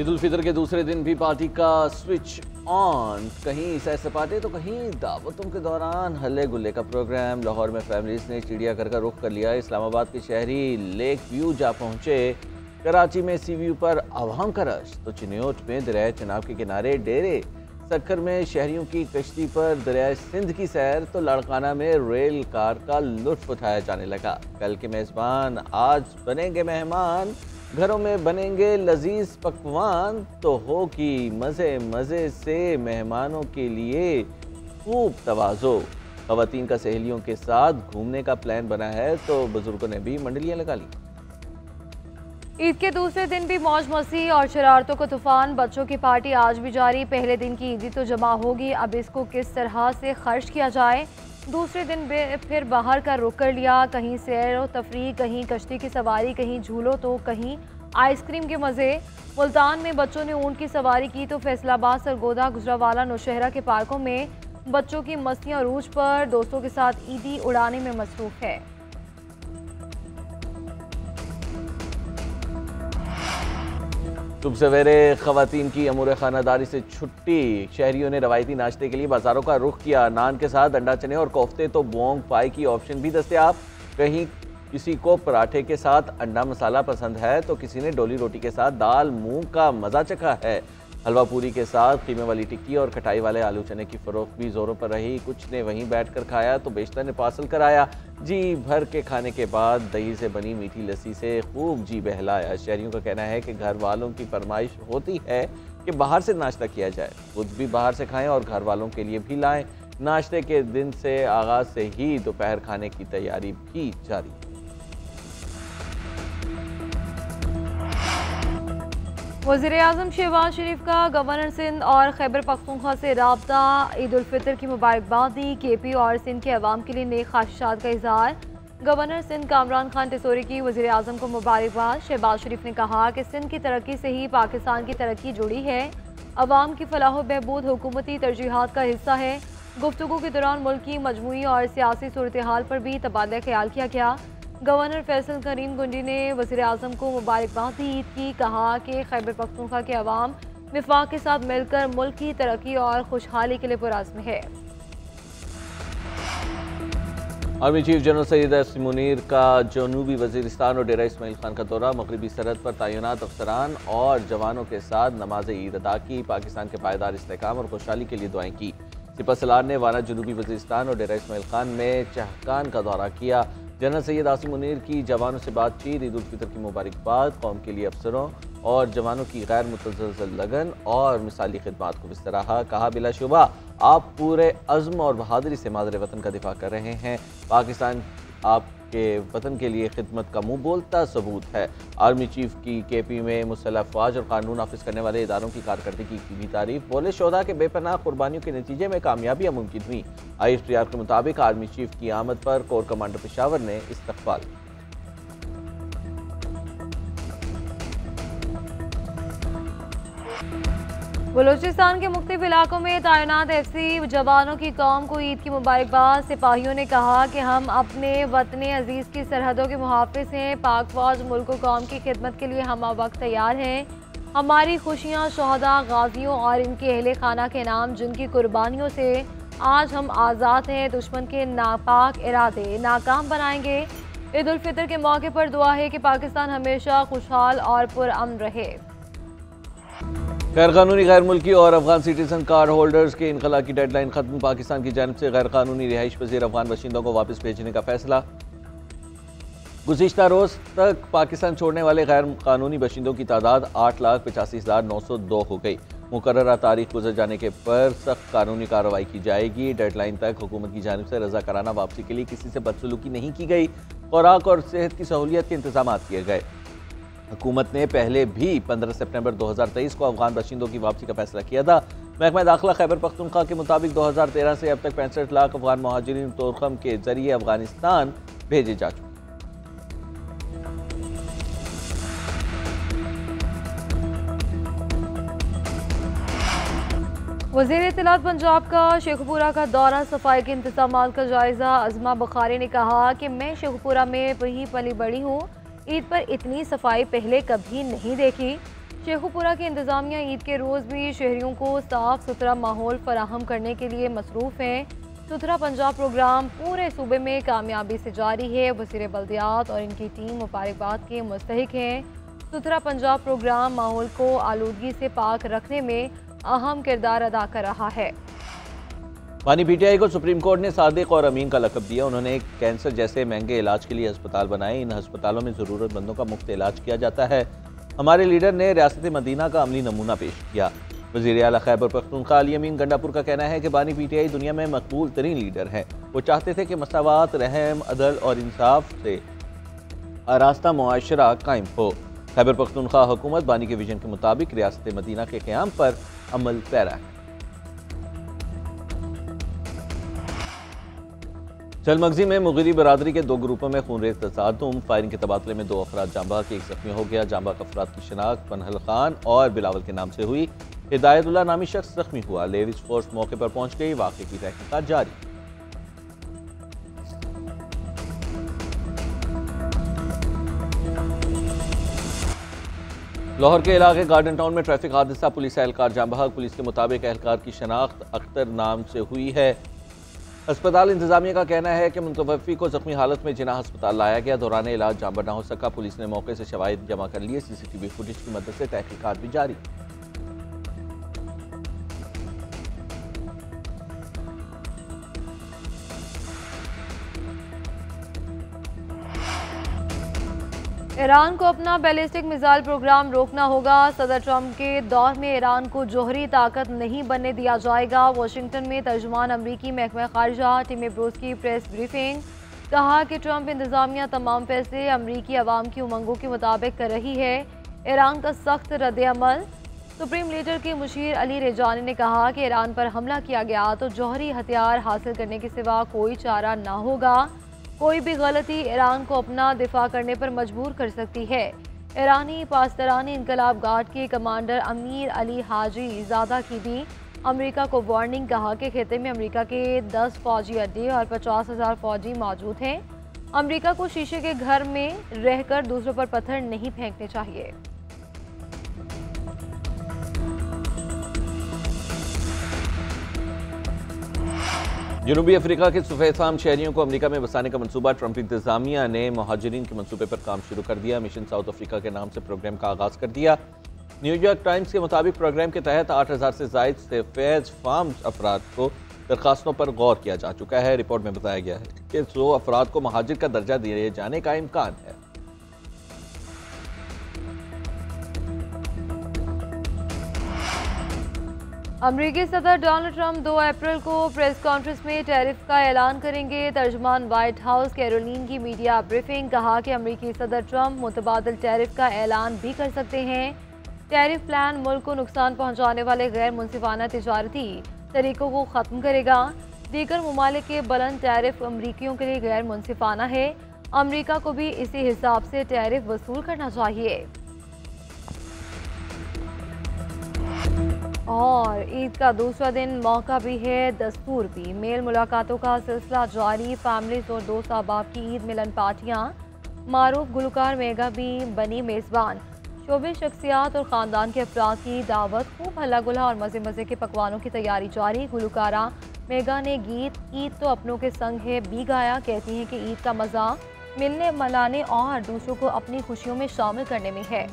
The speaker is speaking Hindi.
ईद उल फितर के दूसरे दिन भी पार्टी का स्विच ऑन, कहीं सैर सपाटे तो कहीं दावतों के दौरान हल्ले गुल्ले का प्रोग्राम। लाहौर में फैमिलीज ने चिड़ियाघर का रुख कर लिया। इस्लामाबाद के शहरी लेक व्यू जा पहुंचे। कराची में सी व्यू पर अवाम का रश, तो चिन्योट में दरिया चनाब के किनारे डेरे। सक्कर में शहरियों की कश्ती पर दरिया सिंध की सैर, तो लाड़काना में रेल कार का लुत्फ उठाया जाने लगा। कल के मेज़बान आज बनेंगे मेहमान, घरों में बनेंगे लजीज पकवान, तो होगी मज़े मज़े से मेहमानों के लिए खूब तवाज़ो। ख़वातीन का सहेलियों के साथ घूमने का प्लान बना है, तो बुजुर्गों ने भी मंडलियाँ लगा ली। ईद के दूसरे दिन भी मौज मस्ती और शरारतों का तूफान। बच्चों की पार्टी आज भी जारी। पहले दिन की ईदी तो जमा होगी, अब इसको किस तरह से खर्च किया जाए। दूसरे दिन फिर बाहर का रुख कर लिया। कहीं सैर व तफरीह, कहीं कश्ती की सवारी, कहीं झूलो तो कहीं आइसक्रीम के मज़े। मुल्तान में बच्चों ने ऊँट की सवारी की, तो फैसलाबाद, सरगोदा, गुजरावाला, नौशहरा के पार्कों में बच्चों की मस्तियाँ रूज पर। दोस्तों के साथ ईदी उड़ाने में मसरूफ़ है। सुबह सवेरे ख़वातीन की अमूर खानादारी से छुट्टी। शहरियों ने रवायती नाश्ते के लिए बाज़ारों का रुख किया। नान के साथ अंडा चने और कोफ्ते, तो बोंग पाई की ऑप्शन भी दस्तयाब। कहीं किसी को पराठे के साथ अंडा मसाला पसंद है, तो किसी ने डोली रोटी के साथ दाल मूंग का मज़ा चखा है। हलवा पूरी के साथ कीमे वाली टिक्की और खटाई वाले आलू चने की फ़रोख्त भी ज़ोरों पर रही। कुछ ने वहीं बैठकर खाया, तो बेशतर ने पार्सल कराया। जी भर के खाने के बाद दही से बनी मीठी लस्सी से खूब जी बहलाया। शहरियों का कहना है कि घर वालों की फरमाइश होती है कि बाहर से नाश्ता किया जाए, खुद भी बाहर से खाएं और घर वालों के लिए भी लाएं। नाश्ते के दिन से आगाज़ से ही दोपहर खाने की तैयारी भी जारी। वज़ीर-ए-आज़म शहबाज शरीफ का गवर्नर सिंध और खैबर पख्तूनख्वा से राब्ता। ईद उल फितर की मुबारकबाद दी। KP और सिंध के अवाम के लिए नेक ख्वाहिशात का इज़हार। गवर्नर सिंध कामरान खान टिसोरी की वज़ीर-ए-आज़म को मुबारकबाद। शहबाज शरीफ ने कहा कि सिंध की तरक्की से ही पाकिस्तान की तरक्की जुड़ी है। अवाम की फलाह व बहबूद हुकूमती तरजीहात का हिस्सा है। गुफ्तगू के दौरान मुल्क की मजमूई और सियासी सूरत हाल पर भी तबादला ख्याल किया गया। गवर्नर फैसल करीम गुंडी ने वज़ीर-ए-आज़म को मुबारकबाद दी ईद की। कहा कि खैबर पख्तूनख्वा के अवाम विफाक के साथ मिलकर मुल्क की तरक्की और खुशहाली के लिए पुरअज़्म है। Army chief general Syed Asim Munir का जनूबी वज़ीरिस्तान और डेरा इस्माइल खान का दौरा। मगरबी सरहद पर तैनात अफसरान और जवानों के साथ नमाज ईद अदा की। पाकिस्तान के पायदार इस्तेहकाम और खुशहाली के लिए दुआएं की। सिपह सलार ने वाना जनूबी वज़ीरिस्तान और डेरा इस्माइल खान में चहकान का दौरा किया। जनरल सैयद आसिम मुनीर की जवानों से बातचीत। ईद उल फितर की मुबारकबाद। कौम के लिए अफसरों और जवानों की गैर मुतज़लज़ल लगन और मिसाली खिदमात को बिस्तराहा। कहा बिलाशुबा आप पूरे अज़्म और बहादुरी से मादर वतन का दिफा कर रहे हैं। पाकिस्तान आपके वतन के लिए खिदमत का मुँह बोलता सबूत है। आर्मी चीफ की KP में मुसल्लह अफ़वाज और कानून नाफिज करने वाले इदारों की कारकर्दगी की भी तारीफ। बोले शोधा के बेपनाह कुर्बानियों के नतीजे में कामयाबियाँ मुमकिन हुई। ISPR के मुताबिक आर्मी चीफ की आमद पर कोर कमांडर पेशावर ने इस्तक़बाल। बलूचिस्तान के मुख्तलिफ इलाकों में तैनात FC जवानों की कौम को ईद की मुबारकबाद। सिपाहियों ने कहा कि हम अपने वतन अजीज़ की सरहदों के मुहाफ़िज़ हैं। पाक फ़ौज मुल्क व कौम की खिदमत के लिए हम वक्त तैयार हैं। हमारी खुशियाँ शोहदा, गाजियों और इनके अहले खाना के नाम, जिनकी कुर्बानियों से आज हम आज़ाद हैं। दुश्मन के नापाक इरादे नाकाम बनाएंगे। ईद उल फितर के मौके पर दुआ है कि पाकिस्तान हमेशा खुशहाल और पुरअमन रहे। गैर कानूनी गैर मुल्की और अफगान सिटीजन कार्ड होल्डर्स के इनखला की डेडलाइन खत्म। पाकिस्तान की जानिब से गैर कानूनी रिहाइश पजीर अफगान बाशिंदों को वापस भेजने का फैसला। गुज़िश्ता रोज़ तक पाकिस्तान छोड़ने वाले गैर कानूनी बाशिंदों की तादाद 8,85,902 हो गई। मुकर्ररा तारीख गुजर जाने के पर सख्त कानूनी कार्रवाई की जाएगी। डेडलाइन तक हुकूमत की जानिब से रज़ाकाराना वापसी के लिए किसी से बदसलूकी नहीं की गई। खुराक और सेहत की सहूलियत के इंतजाम किए गए। हुकूमत ने पहले भी 15 सितंबर 2023 को अफगान बाशिंदों की वापसी का फैसला किया था। महकमा दाखिला खैबर पख्तूनख्वा के मुताबिक 2013 से अब तक 65 लाख अफगान मुहाजिरीन तोरखम के जरिए अफगानिस्तान भेजे जा चुके। वज़ीर इत्तलात पंजाब का शेखपुरा का दौरा। सफाई के इंतजामात का जायजा। अज़मा बुखारी ने कहा कि मैं शेखपुरा में वही पली बड़ी हूँ। ईद पर इतनी सफाई पहले कभी नहीं देखी। शेखुपुरा की इंतजामिया ईद के रोज़ भी शहरियों को साफ सुथरा माहौल फराहम करने के लिए मसरूफ़ हैं। सुथरा पंजाब प्रोग्राम पूरे सूबे में कामयाबी से जारी है। वज़ीर बल्दियात और इनकी टीम मुबारकबाद के मुस्तहिक हैं। सुथरा पंजाब प्रोग्राम माहौल को आलूदगी से पाक रखने में अहम किरदार अदा कर रहा है। बानी पीटीआई को सुप्रीम कोर्ट ने सादिक और अमीन का लक़ब दिया। उन्होंने कैंसर जैसे महंगे इलाज के लिए अस्पताल बनाए। इन अस्पतालों में ज़रूरतमंदों का मुफ्त इलाज किया जाता है। हमारे लीडर ने रियासत मदीना का अमली नमूना पेश किया। वज़ीर आला खैबर पख्तूनख्वा अली अमीन गंडापुर का कहना है कि बानी पीटीआई दुनिया में मकबूल तरीन लीडर हैं। वो चाहते थे कि मसावात, रहम, अदल और इंसाफ से आरास्ता मुआशरा कायम हो। खैबर पख्तूनख्वा हुकूमत बानी के विजन के मुताबिक रियासत मदीना के क़याम पर अमल पैरा है। चलमगजी में मुगीरी बरादरी के 2 ग्रुपों में खूनरेज़ तसादुम। फायरिंग के तबादले में 2 अफराद जाँ बहक, 1 ज़ख्मी हो गया। जाँ बहक अफराद की शनाख्त पनहल खान और बिलावल के नाम से हुई। हिदायतुल्लाह नामी शख्स ज़ख्मी हुआ। लेडीज फोर्स मौके पर पहुंच गई। वाक़े की तहकीकात जारी। लाहौर के इलाके गार्डन टाउन में ट्रैफिक हादसा, पुलिस एहलकार जाँ बहक। पुलिस के मुताबिक एहलकार की शनाख्त अख्तर नाम से हुई है। अस्पताल इंतजामिया का कहना है कि मुतवफ़ी को जख्मी हालत में जिना अस्पताल लाया गया। दौरान इलाज जाँब न हो सका। पुलिस ने मौके से शवाहिद जमा कर लिए। CCTV फुटेज की मदद से तहकीकात भी जारी। ईरान को अपना बैलिस्टिक मिसाइल प्रोग्राम रोकना होगा। सदर ट्रंप के दौर में ईरान को जोहरी ताकत नहीं बनने दिया जाएगा। वाशिंगटन में तर्जुमान अमरीकी महकमा खारजा टिम ब्रोस की प्रेस ब्रीफिंग। कहा कि ट्रंप इंतजामिया तमाम फैसले अमरीकी अवाम की उमंगों के मुताबिक कर रही है। ईरान का सख्त रद्द-ए-अमल। सुप्रीम लीडर के मुशीर अली रेजानी ने कहा कि ईरान पर हमला किया गया तो जौहरी हथियार हासिल करने के सिवा कोई चारा ना होगा। कोई भी गलती ईरान को अपना दिफा करने पर मजबूर कर सकती है। ईरानी पासदारानी इनकलाब गार्ड के कमांडर अमीर अली हाजी ज़ादा की भी अमेरिका को वार्निंग। कहा कि खिते में अमेरिका के 10 फौजी अड्डे और 50,000 फौजी मौजूद हैं। अमेरिका को शीशे के घर में रहकर दूसरों पर पत्थर नहीं फेंकने चाहिए। जनूबी अफ्रीका के सफ़ेद-फाम शहरियों को अमेरिका में बसाने का मंसूबा। ट्रंप इंतजामिया ने मुहाजिरीन के मंसूबे पर काम शुरू कर दिया। मिशन साउथ अफ्रीका के नाम से प्रोग्राम का आगाज़ कर दिया। न्यूयॉर्क टाइम्स के मुताबिक प्रोग्राम के तहत 8,000 से ज़ायद सफ़ेद-फाम अफराद को दरखास्तों पर गौर किया जा चुका है। रिपोर्ट में बताया गया है कि 100 अफराद को महाजिर का दर्जा दिए जाने का इम्कान है। अमरीकी सदर डोनाल्ड ट्रंप 2 अप्रैल को प्रेस कॉन्फ्रेंस में टैरिफ का ऐलान करेंगे। तर्जुमान व्हाइट हाउस कैरोलिन की मीडिया ब्रीफिंग। कहा कि अमरीकी सदर ट्रंप मुतबादिल टैरिफ का ऐलान भी कर सकते हैं। टैरिफ प्लान मुल्क को नुकसान पहुंचाने वाले गैर मुनसिफाना तिजारती तरीकों को ख़त्म करेगा। दीगर ममालिक के बुलंद टैरिफ अमरीकियों के लिए गैर मुनसिफाना है। अमरीका को भी इसी हिसाब से टैरिफ वसूल करना चाहिए। और ईद का दूसरा दिन मौका भी है, दस्तूर भी। मेल मुलाकातों का सिलसिला जारी। फैमिलीज और दोस्त अहबाब की ईद मिलन पार्टियां। मारूफ गुलकार मेगा भी बनी मेज़बान। शोबे शख्सियात और ख़ानदान के अफराद की दावत। खूब हल्ला गुल्हा और मज़े मज़े के पकवानों की तैयारी जारी। गुलकारा मेगा ने गीत ईद तो अपनों के संग है भी गाया। कहती हैं कि ईद का मज़ा मिलने मनाने और दूसरों को अपनी खुशियों में शामिल करने में है।